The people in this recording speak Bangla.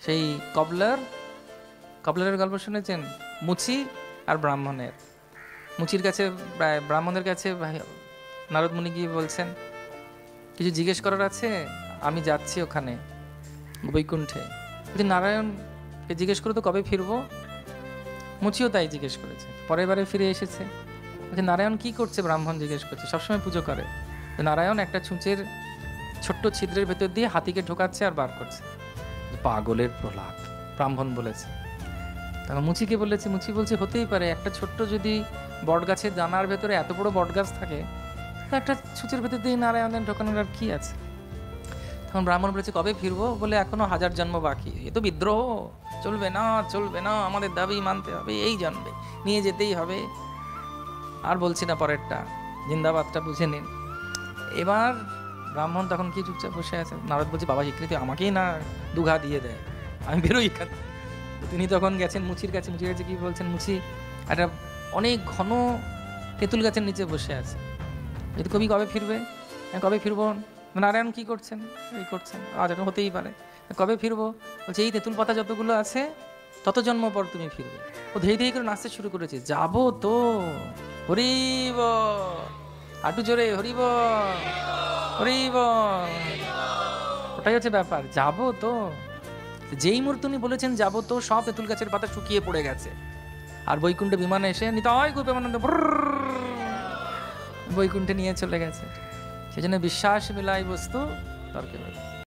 সেই কবলারের গল্প শুনেছেন? মুচি আর ব্রাহ্মণের। মুচির কাছে ব্রাহ্মণের কাছে নারদ মুনি গিয়ে বলছেন, কিছু জিজ্ঞেস করার আছে, আমি যাচ্ছি ওখানে বৈকুণ্ঠে। যদি নারায়ণকে জিজ্ঞেস করো তো কবে ফিরবো। মুচিও তাই জিজ্ঞেস করেছে, পরের বারে ফিরে এসেছে। নারায়ণ কি করছে? ব্রাহ্মণ জিজ্ঞেস করছে, সবসময় পুজো করে। নারায়ণ একটা ছুঁচের ছোট্ট ছিদ্রের ভেতর দিয়ে হাতিকে ঢোকাচ্ছে আর বার করছে। পাগলের প্রলাপ, ব্রাহ্মণ বলেছে। তখন মুচিকে বলেছে, মুচি বলছে হতেই পারে, একটা ছোট্ট যদি বট গাছের দানার ভেতরে এত বড় বট গাছ থাকে, একটা ছুঁচের ভেতর দিয়ে নারায়ণের ঢোকানোর আর কি আছে। তখন ব্রাহ্মণ বলেছে, কবে ফিরবো? বলে এখনো 1000 জন্ম বাকি। এ তো বিদ্রোহ, চলবে না, চলবে না, আমাদের দাবি মানতে হবে, এই জন্মে নিয়ে যেতেই হবে। আর বলছি না পরেরটা, জিন্দাবাদটা বুঝে নিন। এবার ব্রাহ্মণ তখন কি চুপচাপ বসে আছে। নারদ বলছে, বাবা স্বীকৃতি আমাকেই না দুঘা দিয়ে দেয়, আমি বেরোই এখানে। তিনি তখন গেছেন মুচির কাছে। মুচির কাছে কি বলছেন? মুচি একটা অনেক ঘন তেঁতুল গাছের নিচে বসে আছে। যদি কবি কবে ফিরবে? কবে ফিরবো? নারায়ণ কি করছেন? এই করছেন, আজ এটা হতেই পারে। কবে ফিরবো? বলছে এই তেঁতুল পাতা যতগুলো আছে তত জন্ম পর তুমি ফিরবে। ও ধীরে ধীরে করে নাচতে শুরু করেছে, যাবো তো, হরিব, হাঁটু জোরে হরিব, হরিব। ওটাই হচ্ছে ব্যাপার, যাবো তো। যেই মুহূর্তে উনি বলেছেন যাবো তো, সব তেঁতুল গাছের পাতা শুকিয়ে পড়ে গেছে। আর বৈকুণ্ঠে বিমানে এসে নিতাই গো প্রেমানন্দ বৈকুণ্ঠে নিয়ে চলে গেছে। সেজন্য বিশ্বাস মিলাই বস্তু তর্কে